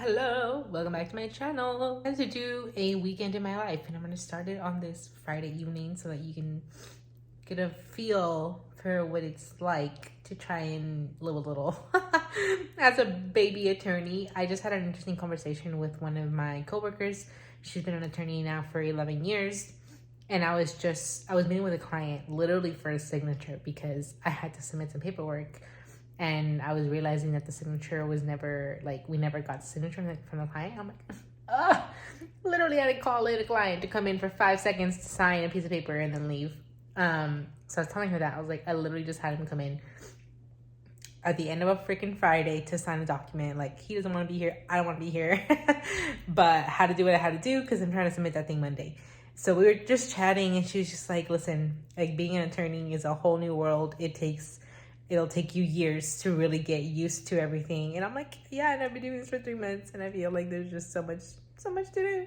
Hello, welcome back to my channel. I'm going to do a weekend in my life, and I'm going to start it on this Friday evening so that you can get a feel for what it's like to try and live a little. As a baby attorney, I just had an interesting conversation with one of my coworkers. She's been an attorney now for 11 years. And I was meeting with a client literally for a signature because I had to submit some paperwork. And I was realizing that the signature was never, we never got the signature from the client. I'm like, ugh. Literally had to call in a client to come in for 5 seconds to sign a piece of paper and then leave. So I was telling her that. I was like, I literally just had him come in at the end of a freaking Friday to sign a document. Like, he doesn't want to be here. I don't want to be here. But how to do what I had to do because I'm trying to submit that thing Monday. So we were just chatting and she was just like, listen, like being an attorney is a whole new world. It'll take you years to really get used to everything. And I'm like, yeah, and I've been doing this for 3 months and I feel like there's just so much to do.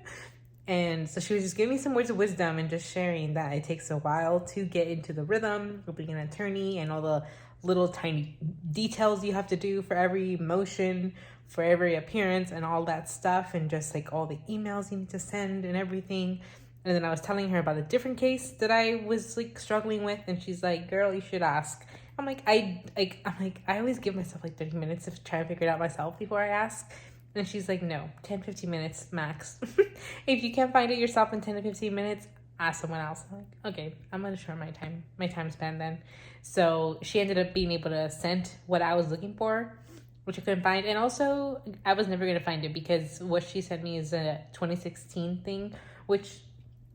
And so she was just giving me some words of wisdom and just sharing that it takes a while to get into the rhythm of being an attorney and all the little tiny details you have to do for every motion, for every appearance and all that stuff. And just like all the emails you need to send and everything. And then I was telling her about a different case that I was like struggling with. And she's like, girl, you should ask. I always give myself like 30 minutes to try to figure it out myself before I ask. And she's like, no, 10, 15 minutes max. If you can't find it yourself in 10 to 15 minutes, ask someone else. I'm like, okay, I'm going to shorten my time span then. So she ended up being able to send what I was looking for, which I couldn't find. And also, I was never going to find it because what she sent me is a 2016 thing, which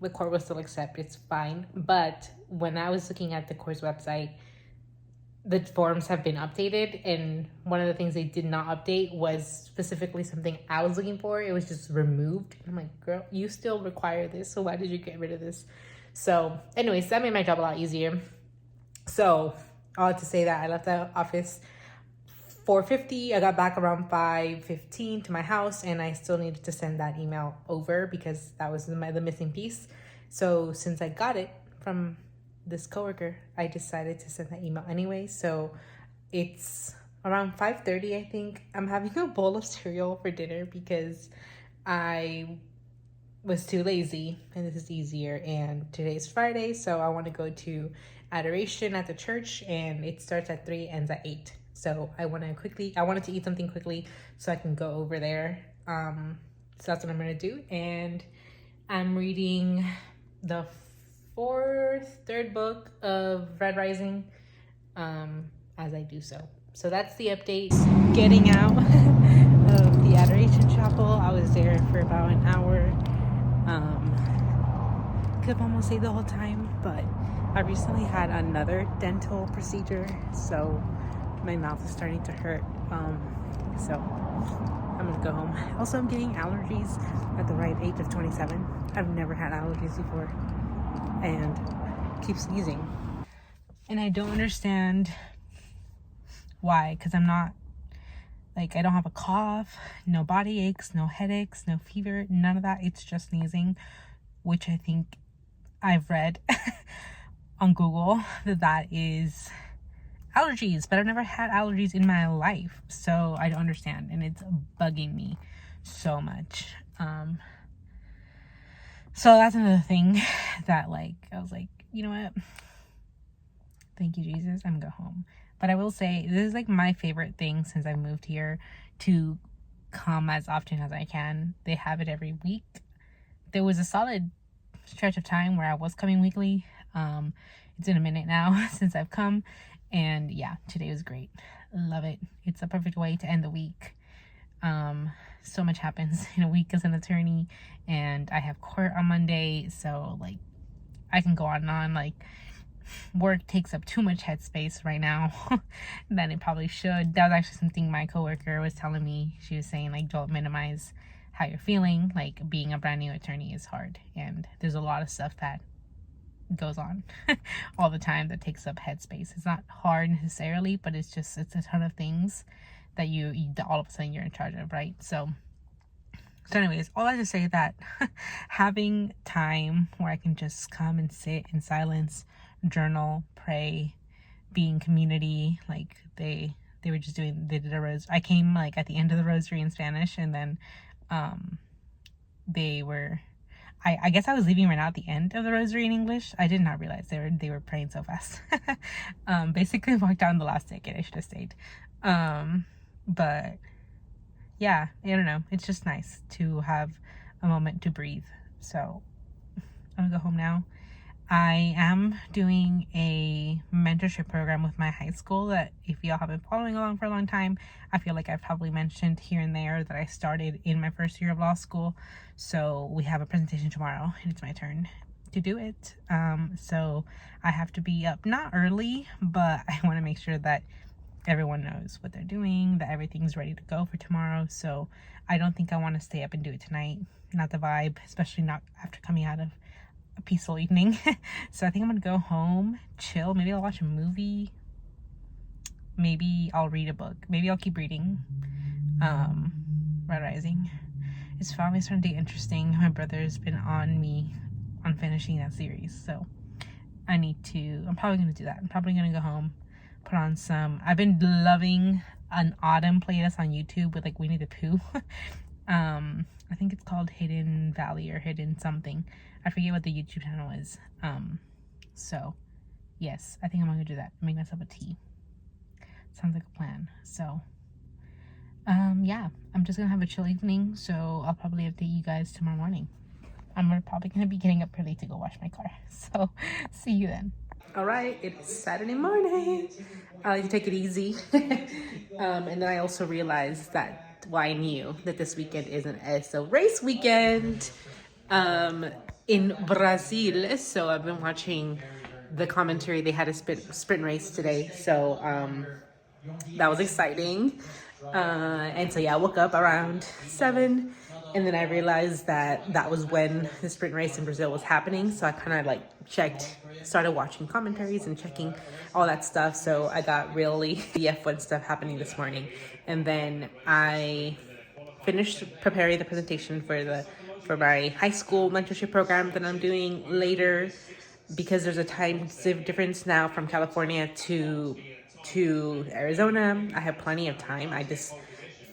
the court will still accept. It's fine. But when I was looking at the court's website, the forms have been updated, and one of the things they did not update was specifically something I was looking for. It was just removed. I'm like, girl, you still require this, so why did you get rid of this? So anyways, that made my job a lot easier. So I had to say that I left the office 4:50. I got back around 5:15 to my house, and I still needed to send that email over because that was the missing piece. So since I got it from this coworker, I decided to send that email anyway. So it's around 5:30, I think. I'm having a bowl of cereal for dinner because I was too lazy and this is easier. And today's Friday, so I want to go to adoration at the church, and it starts at 3, ends at 8. So I wanted to eat something quickly so I can go over there. So that's what I'm gonna do. And I'm reading the third book of Red Rising as I do so. So that's the update. Getting out of the Adoration Chapel. I was there for about an hour. Could have almost stayed the whole time, but I recently had another dental procedure, so my mouth is starting to hurt. So I'm gonna go home. Also, I'm getting allergies at the ripe age of 27. I've never had allergies before and keep sneezing. And I don't understand why, because I'm not, I don't have a cough, no body aches, no headaches, no fever, none of that. It's just sneezing, which I think I've read on Google that is allergies, but I've never had allergies in my life, so I don't understand, and it's bugging me so much. So that's another thing that I was like, you know what, thank you Jesus, I'm gonna go home. But I will say, this is my favorite thing since I moved here, to come as often as I can. They have it every week. There was a solid stretch of time where I was coming weekly. It's been a minute now since I've come, and yeah, today was great. Love it. It's a perfect way to end the week. So much happens in a week as an attorney, and I have court on Monday, so I can go on and on. Work takes up too much headspace right now than it probably should. That was actually something my coworker was telling me. She was saying don't minimize how you're feeling. Being a brand new attorney is hard, and there's a lot of stuff that goes on all the time that takes up headspace. It's not hard necessarily, but it's a ton of things that you all of a sudden you're in charge of, right? So anyways, all I just say that having time where I can just come and sit in silence, journal, pray, be in community, they did a rose. I came like at the end of the rosary in Spanish, and then they were, I guess I was leaving right now at the end of the rosary in English. I did not realize they were praying so fast. Basically walked down the last ticket. I should have stayed. But yeah, I don't know. It's just nice to have a moment to breathe. So I'm gonna go home now. I am doing a mentorship program with my high school that, if y'all have been following along for a long time, I feel like I've probably mentioned here and there that I started in my first year of law school. So we have a presentation tomorrow and it's my turn to do it. So I have to be up not early, but I want to make sure that everyone knows what they're doing, that everything's ready to go for tomorrow. So I don't think I want to stay up and do it tonight. Not the vibe, especially not after coming out of a peaceful evening. So I think I'm gonna go home, chill. Maybe I'll watch a movie. Maybe I'll read a book. Maybe I'll keep reading Red Rising. It's finally starting to get interesting. My brother's been on me on finishing that series, so I'm probably gonna do that. I'm probably gonna go home, put on some, I've been loving an autumn playlist on YouTube with like Winnie the Pooh. I think it's called Hidden Valley or Hidden something. I forget what the YouTube channel is. So yes, I think I'm gonna do that. Make myself a tea. Sounds like a plan. So yeah, I'm just gonna have a chill evening. So I'll probably update you guys tomorrow morning. I'm probably gonna be getting up early to go wash my car. So see you then. All right, it's Saturday morning. I like to take it easy. And then I also realized that, well, I knew that this weekend is an ESO race weekend in Brazil. So I've been watching the commentary. They had a sprint race today. So that was exciting. And so yeah, I woke up around 7, and then I realized that was when the sprint race in Brazil was happening. So I kind of like started watching commentaries and checking all that stuff. So I got really the F1 stuff happening this morning. And then I finished preparing the presentation for my high school mentorship program that I'm doing later, because there's a time difference now from California to Arizona. I have plenty of time. I just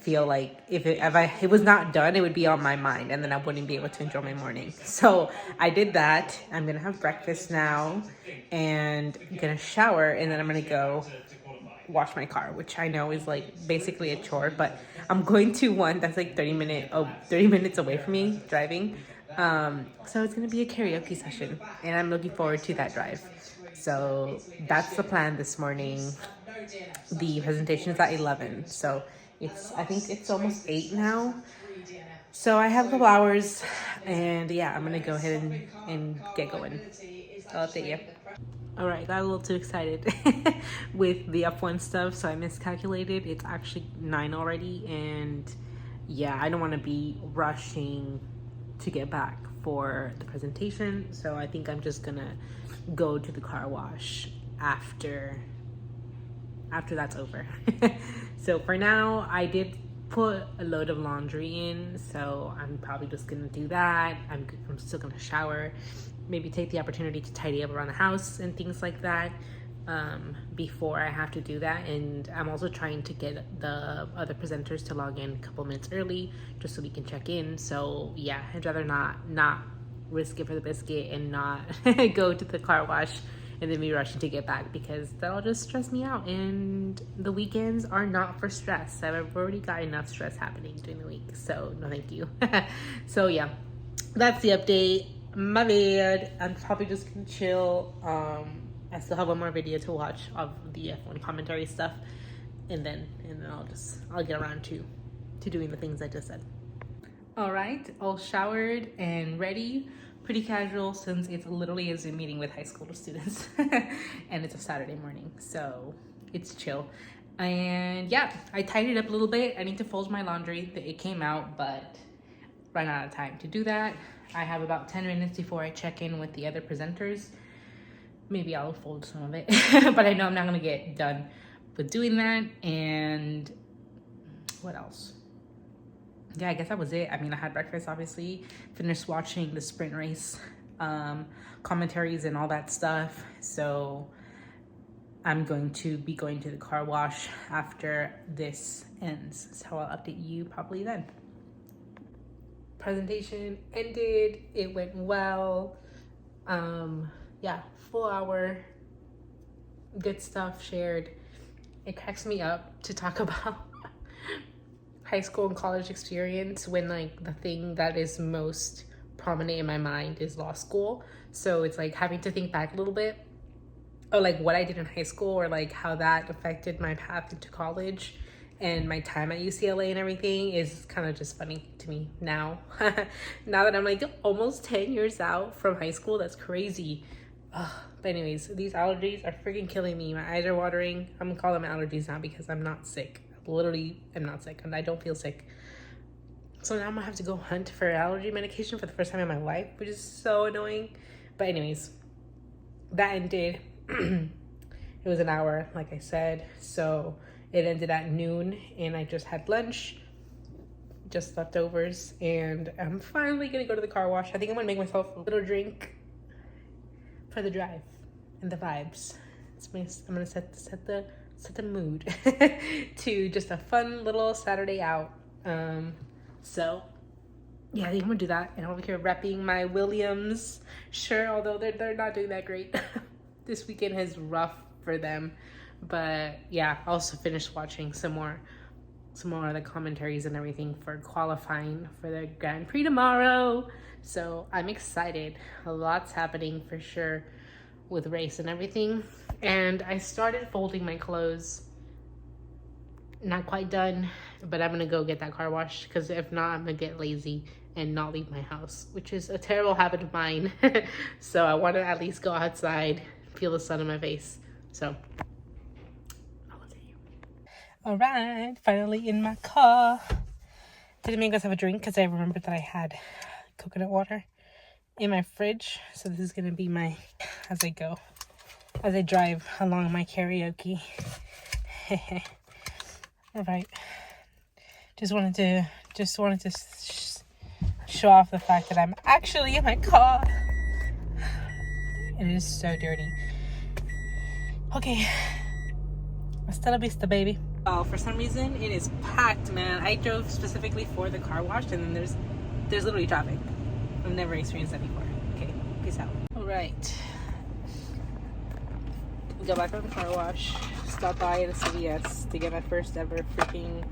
feel like if it was not done, it would be on my mind, and then I wouldn't be able to enjoy my morning. So I did that. I'm gonna have breakfast now and gonna shower, and then I'm gonna go wash my car, which I know is like basically a chore, but I'm going to one that's like 30 minutes away from me driving. So it's gonna be a karaoke session, and I'm looking forward to that drive. So that's the plan this morning. The presentation is at 11, so I think it's almost 8 now. So I have a couple hours, and yeah, I'm gonna go ahead and get going. I'll update you. All right, got a little too excited with the F1 stuff, so I miscalculated. It's actually 9 already, and yeah, I don't want to be rushing to get back for the presentation. So I think I'm just gonna go to the car wash after that's over. So for now, I did put a load of laundry in, so I'm probably just gonna do that. I'm still gonna shower, maybe take the opportunity to tidy up around the house and things like that before I have to do that. And I'm also trying to get the other presenters to log in a couple minutes early just so we can check in. So yeah, I'd rather not risk it for the biscuit and not go to the car wash and then be rushing to get back, because that'll just stress me out, and the weekends are not for stress. I've already got enough stress happening during the week, so no thank you. So yeah, that's the update. My bad. I'm probably just gonna chill. I still have one more video to watch of the F1 commentary stuff, and then I'll get around to doing the things I just said. All right, all showered and ready. Pretty casual, since it's literally a Zoom meeting with high school students and it's a Saturday morning, so it's chill. And yeah, I tidied up a little bit. I need to fold my laundry. It came out, but ran out of time to do that. I have about 10 minutes before I check in with the other presenters. Maybe I'll fold some of it, but I know I'm not gonna get done with doing that. And what else? Yeah, I guess that was it. I mean, I had breakfast, obviously, finished watching the sprint race commentaries and all that stuff. So I'm going to be going to the car wash after this ends. So I'll update you probably then. Presentation ended. It went well. Yeah, full hour. Good stuff shared. It cracks me up to talk about high school and college experience when like the thing that is most prominent in my mind is law school. So it's like having to think back a little bit, or like what I did in high school, or like how that affected my path into college and my time at UCLA and everything is kind of just funny to me now. Now that I'm like almost 10 years out from high school, that's crazy. Ugh. But anyways, these allergies are freaking killing me. My eyes are watering. I'm gonna call them allergies now because I'm not sick. I literally am not sick and I don't feel sick. So now I'm gonna have to go hunt for allergy medication for the first time in my life, which is so annoying. But anyways, that ended. It was an hour, like I said, so it ended at noon and I just had lunch, just leftovers, and I'm finally gonna go to the car wash. I think I'm gonna make myself a little drink for the drive and the vibes. I'm gonna set the mood to just a fun little Saturday out. So yeah, I think I'm gonna do that, and I'm over here repping my Williams shirt, although they're not doing that great. This weekend is rough for them, but yeah, I also finished watching some more of the commentaries and everything for qualifying for the Grand Prix tomorrow. So I'm excited. A lot's happening for sure with race and everything. And I started folding my clothes. Not quite done, but I'm gonna go get that car wash, because if not, I'm gonna get lazy and not leave my house, which is a terrible habit of mine. So I want to at least go outside, feel the sun on my face. So I'll see you. All right, finally in my car. Didn't make us have a drink because I remembered that I had coconut water in my fridge. So this is gonna be my as I drive along my karaoke. All right, just wanted to show off the fact that I'm actually in my car. It is so dirty. Okay, hasta la vista, baby. Oh, for some reason it is packed, man. I drove specifically for the car wash, and then there's literally traffic. I've never experienced that before. Okay, peace out. All right, we got back from the car wash. Stopped by at a CVS to get my first ever freaking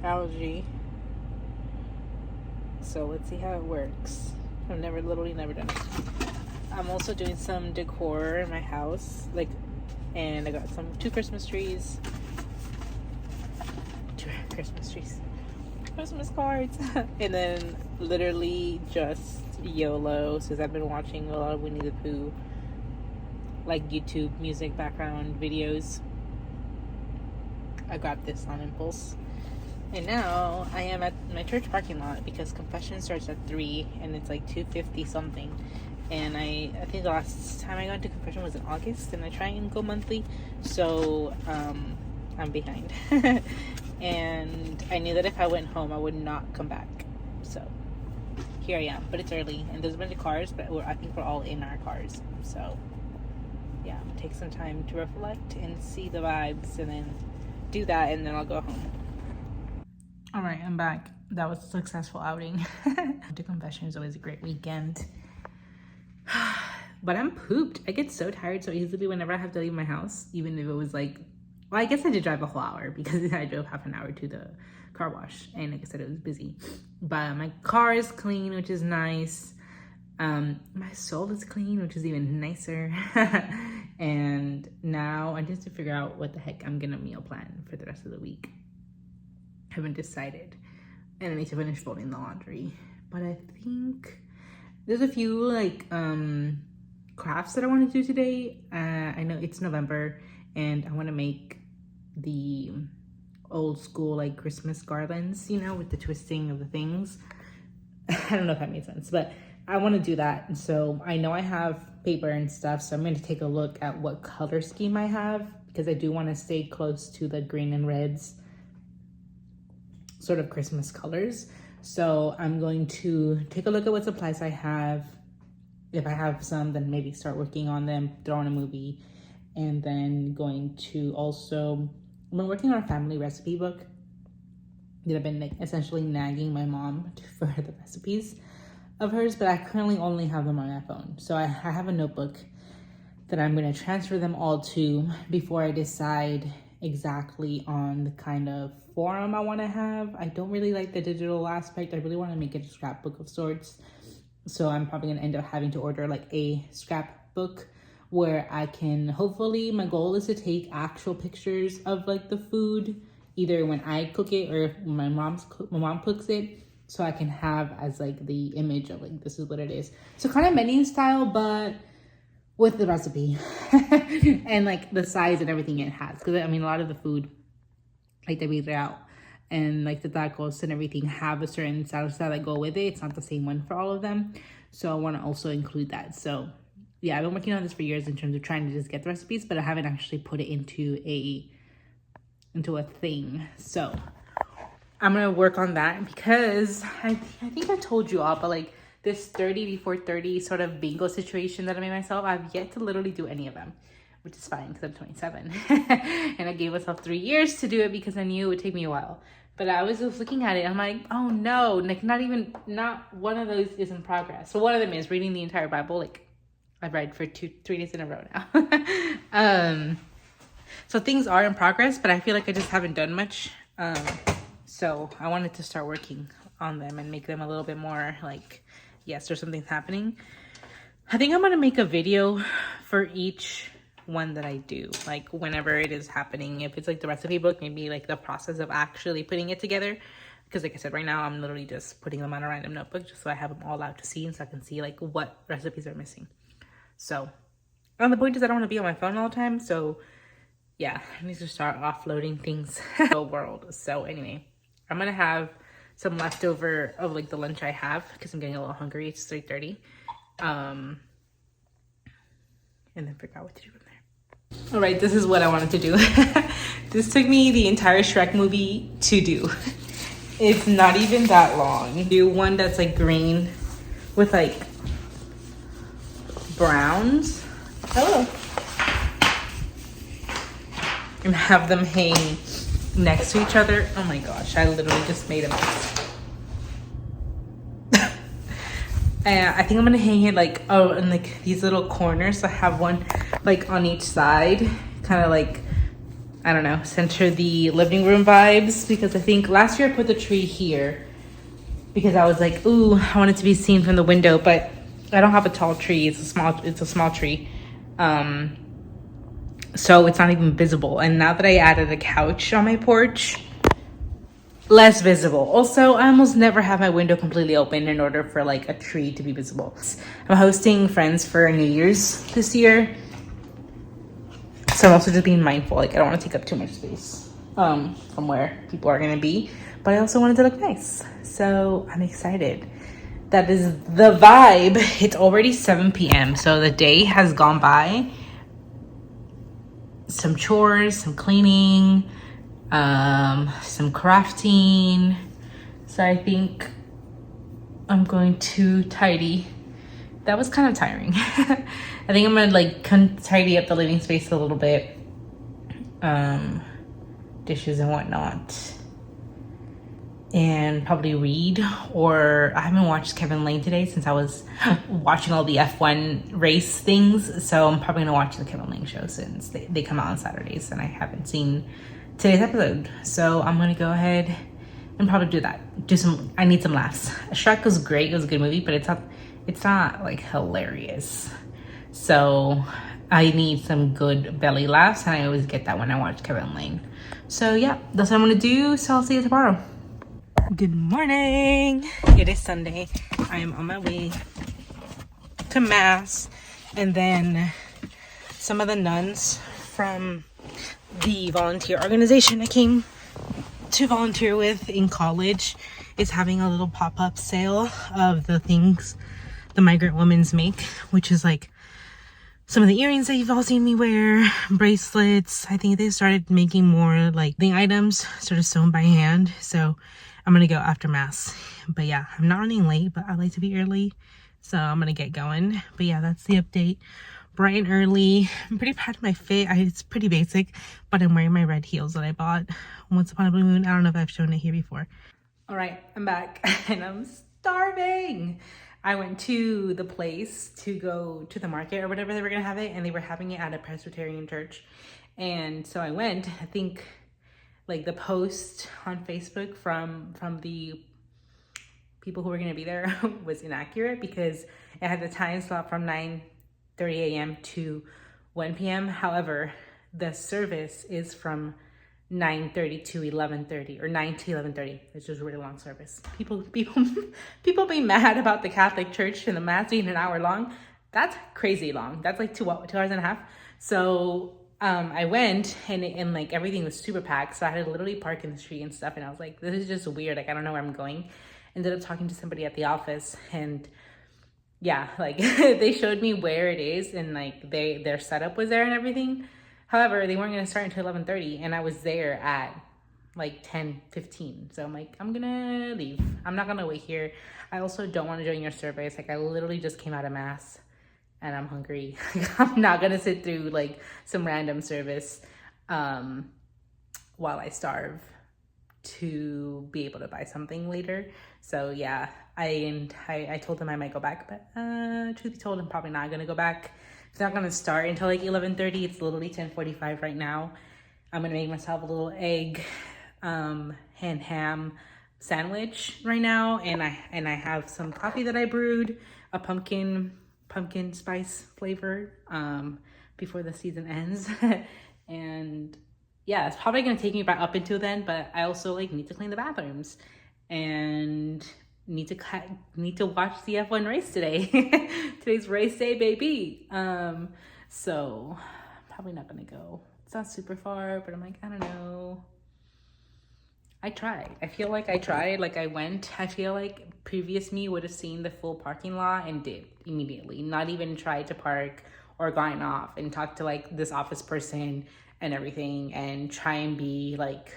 allergy. So let's see how it works. I've literally never done it. I'm also doing some decor in my house, and I got two Christmas trees, Christmas cards, and then literally just YOLO, since I've been watching a lot of Winnie the Pooh, like YouTube music background videos. I grabbed this on impulse. And now I am at my church parking lot because confession starts at 3 and it's like 2:50 something. And I think the last time I got into confession was in August, and I try and go monthly. So I'm behind. And I knew that if I went home, I would not come back. So here I am, but it's early and there's a bunch of cars, but I think we're all in our cars. So yeah, take some time to reflect and see the vibes, and then do that, and then I'll go home. All right, I'm back. That was a successful outing. To confession is always a great weekend. But I'm pooped. I get so tired so easily whenever I have to leave my house, even if it was like, well, I guess I did drive a whole hour because I drove half an hour to the car wash, and like I said, it was busy. But my car is clean, which is nice. My soul is clean, which is even nicer. And now I just have to figure out what the heck I'm gonna meal plan for the rest of the week. Haven't decided, and I need to finish folding the laundry. But I think there's a few crafts that I want to do today. I know it's November, and I want to make the old school like Christmas garlands, you know, with the twisting of the things. I don't know if that made sense, but I want to do that. And so I know I have paper and stuff, so I'm going to take a look at what color scheme I have, because I do want to stay close to the green and reds sort of Christmas colors. So I'm going to take a look at what supplies I have. If I have some, then maybe start working on them, throw in a movie, And then going to also, I've been working on a family recipe book that I've been like essentially nagging my mom for the recipes of hers, but I currently only have them on my phone. So I have a notebook that I'm going to transfer them all to before I decide exactly on the kind of forum I want to have. I don't really like the digital aspect. I really want to make it a scrapbook of sorts. So I'm probably going to end up having to order like a scrapbook where I can, hopefully my goal is to take actual pictures of like the food, either when I cook it or when my mom cooks it, so I can have as like the image of like, this is what it is. So kind of menu style, but with the recipe and like the size and everything it has. Because I mean, a lot of the food, like the birria and like the tacos and everything, have a certain salsa that go with it. It's not the same one for all of them. So I want to also include that. So yeah, I've been working on this for years in terms of trying to just get the recipes, but I haven't actually put it into a thing. So I'm gonna work on that because I think I told you all, but like this 30 before 30 sort of bingo situation that I made myself, I've yet to literally do any of them, which is fine because I'm 27 and I gave myself 3 years to do it because I knew it would take me a while. But I was just looking at it, I'm like, oh no, like not one of those is in progress. So one of them is reading the entire Bible. Like I've read for 3 days in a row now. So things are in progress, but I feel like I just haven't done much. So I wanted to start working on them and make them a little bit more like, yes, there's something happening. I think I'm going to make a video for each one that I do, like whenever it is happening. If it's like the recipe book, maybe like the process of actually putting it together. Because like I said, right now I'm literally just putting them on a random notebook just so I have them all out to see and so I can see like what recipes are missing. So, and the point is I don't want to be on my phone all the time. So yeah, I need to start offloading things in the world. So anyway, I'm going to have some leftover of like the lunch I have because I'm getting a little hungry. It's 3:30. And then figure out what to do from there. All right, this is what I wanted to do. This took me the entire Shrek movie to do. It's not even that long. Do one that's like green with like browns. Oh. And have them hang next to each other. Oh my gosh, I literally just made a mess. And I think I'm gonna hang it like, oh, in like these little corners. So I have one like on each side, kind of like, I don't know, center the living room vibes. Because I think last year I put the tree here because I was like, ooh, I want it to be seen from the window, but I don't have a tall tree. It's a small tree. So it's not even visible. And now that I added a couch on my porch, less visible. Also, I almost never have my window completely open in order for like a tree to be visible. I'm hosting friends for New Year's this year. So I'm also just being mindful. Like I don't want to take up too much space from where people are going to be. But I also wanted to look nice. So I'm excited. That is the vibe. It's already 7 p.m. So the day has gone by. Some chores, some cleaning, some crafting. So I think I'm going to tidy. That was kind of tiring. I think I'm gonna like tidy up the living space a little bit. Dishes and whatnot. And probably read, or I haven't watched Kevin Lane today since I was watching all the F1 race things. So I'm probably gonna watch the Kevin Lane show since they come out on Saturdays and I haven't seen today's episode. So I'm gonna go ahead and probably do that. I need some laughs. Shrek was great, it was a good movie, but it's not like hilarious. So I need some good belly laughs and I always get that when I watch Kevin Lane. So yeah, that's what I'm gonna do. So I'll see you tomorrow. Good morning. It is Sunday. I am on my way to mass, and then some of the nuns from the volunteer organization I came to volunteer with in college is having a little pop-up sale of the things the migrant women's make, which is like some of the earrings that you've all seen me wear, bracelets. I think they started making more like the items sort of sewn by hand. So I'm gonna go after mass. But yeah, I'm not running late, but I like to be early, so I'm gonna get going. But yeah, that's the update. bright and early. I'm pretty proud of my fit. It's pretty basic, but I'm wearing my red heels that I bought once upon a blue moon. I don't know if I've shown it here before. All right, I'm back and I'm starving. I went to the place to go to the market or whatever they were gonna have it, and they were having it at a Presbyterian church. And so I went. I think like the post on Facebook from the people who were gonna be there was inaccurate because it had the time slot from 9:30 a.m. to 1 p.m. However, the service is from 9:30 to 11:30 or 9 to 11:30. It's just a really long service. People be mad about the Catholic Church and the mass being an hour long. That's crazy long. That's like 2 hours and a half. So I went and like everything was super packed. So I had to literally park in the street and stuff. And I was like, this is just weird. Like, I don't know where I'm going. Ended up talking to somebody at the office, and yeah, like they showed me where it is, and like their setup was there and everything. However, they weren't going to start until 11:30, and I was there at like 10:15. So I'm like, I'm gonna leave. I'm not gonna wait here. I also don't want to join your service. Like, I literally just came out of mass and I'm hungry. I'm not gonna sit through like some random service while I starve to be able to buy something later. So yeah, I told them I might go back, but truth be told, I'm probably not gonna go back. It's not gonna start until like 11:30. It's literally 10:45 right now. I'm gonna make myself a little egg and ham sandwich right now, and I have some coffee that I brewed, a pumpkin spice flavor before the season ends. And yeah, it's probably gonna take me back up until then, but I also like need to clean the bathrooms and need to watch the F1 race today. Today's race day, baby. So probably not gonna go. It's not super far, but I'm like, I don't know. I tried. I feel like I tried. Like, I went. I feel like previous me would have seen the full parking lot and did immediately. Not even tried to park or gotten off and talked to like this office person and everything, and try and be like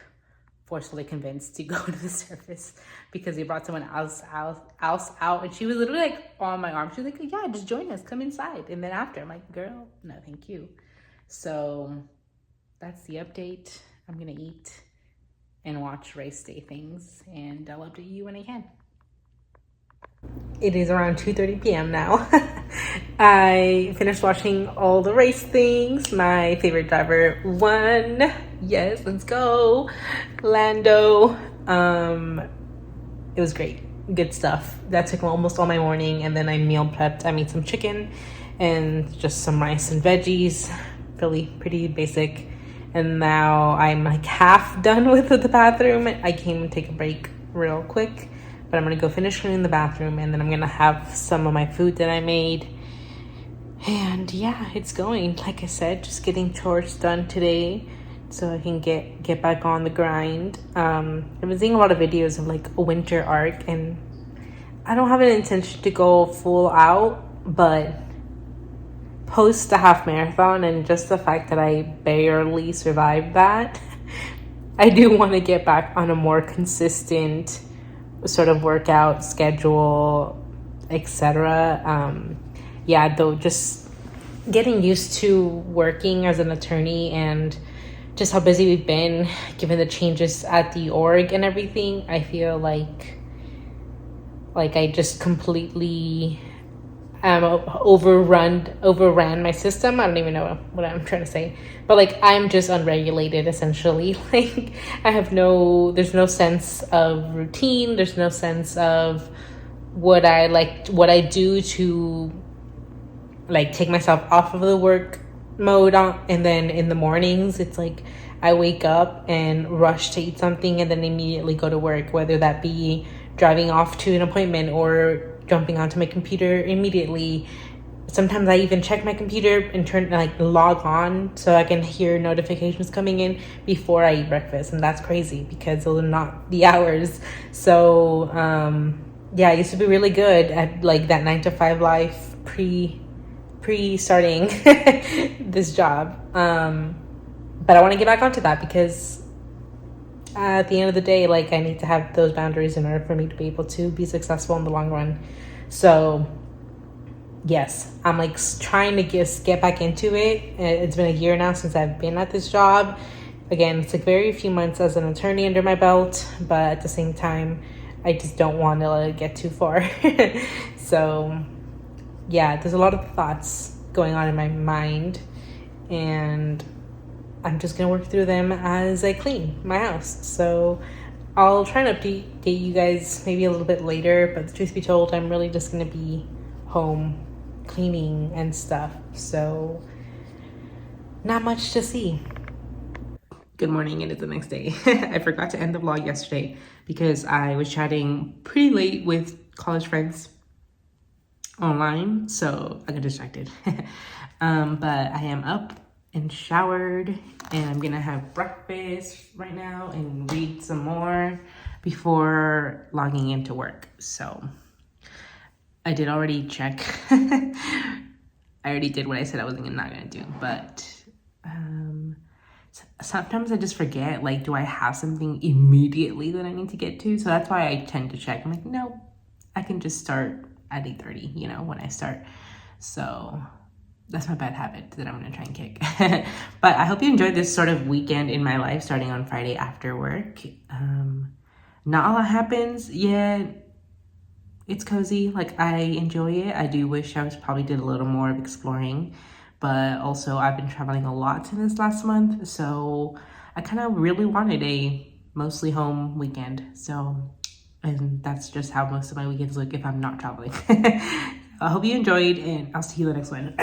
forcefully convinced to go to the service because they brought someone else out, and she was literally like on my arm. She was like, yeah, just join us, come inside. And then after, I'm like, girl, no thank you. So that's the update. I'm gonna eat and watch race day things, and I'll update you when I can. It is around 2:30 p.m. now. I finished watching all the race things. My favorite driver won. Yes, let's go. Lando. It was great. Good stuff. That took almost all my morning, and then I meal prepped. I made some chicken and just some rice and veggies. Really pretty basic. And now I'm like half done with the bathroom. I came to take a break real quick, but I'm gonna go finish cleaning the bathroom, and then I'm gonna have some of my food that I made. And yeah, it's going. Like I said, just getting chores done today so I can get back on the grind. I've been seeing a lot of videos of like a winter arc, and I don't have an intention to go full out, but post the half marathon and just the fact that I barely survived that, I do want to get back on a more consistent sort of workout schedule, etc. Yeah, though, just getting used to working as an attorney and just how busy we've been given the changes at the org and everything, I feel like I just completely overran my system. I don't even know what I'm trying to say, but like, I'm just unregulated essentially. Like, there's no sense of routine. There's no sense of what I do to like take myself off of the work mode and then in the mornings it's like I wake up and rush to eat something and then immediately go to work, whether that be driving off to an appointment or jumping onto my computer immediately. Sometimes I even check my computer and log on so I can hear notifications coming in before I eat breakfast. And that's crazy because those are not the hours. So yeah, I used to be really good at like that 9 to 5 life pre starting this job. But I want to get back onto that because at the end of the day, like, I need to have those boundaries in order for me to be able to be successful in the long run. So yes, I'm like trying to get back into it. It's been a year now since I've been at this job. Again, it's like very few months as an attorney under my belt, but at the same time, I just don't want to let it get too far. So, yeah, there's a lot of thoughts going on in my mind, and I'm just gonna work through them as I clean my house. So I'll try and update you guys maybe a little bit later, but the truth be told, I'm really just gonna be home cleaning and stuff. So not much to see. Good morning, and it's the next day. I forgot to end the vlog yesterday because I was chatting pretty late with college friends online, so I got distracted. But I am up and showered, and I'm gonna have breakfast right now and read some more before logging into work. So I did already check. I already did what I said I wasn't not gonna do, but sometimes I just forget, like, do I have something immediately that I need to get to? So that's why I tend to check. I'm like, no, I can just start at 8:30, you know, when I start. So that's my bad habit that I'm gonna try and kick. But I hope you enjoyed this sort of weekend in my life, starting on Friday after work. Not a lot happens yet. It's cozy, like I enjoy it. I do wish I was probably did a little more of exploring, but also I've been traveling a lot in this last month, so I kind of really wanted a mostly home weekend. So, and that's just how most of my weekends look if I'm not traveling. I hope you enjoyed, and I'll see you in the next one.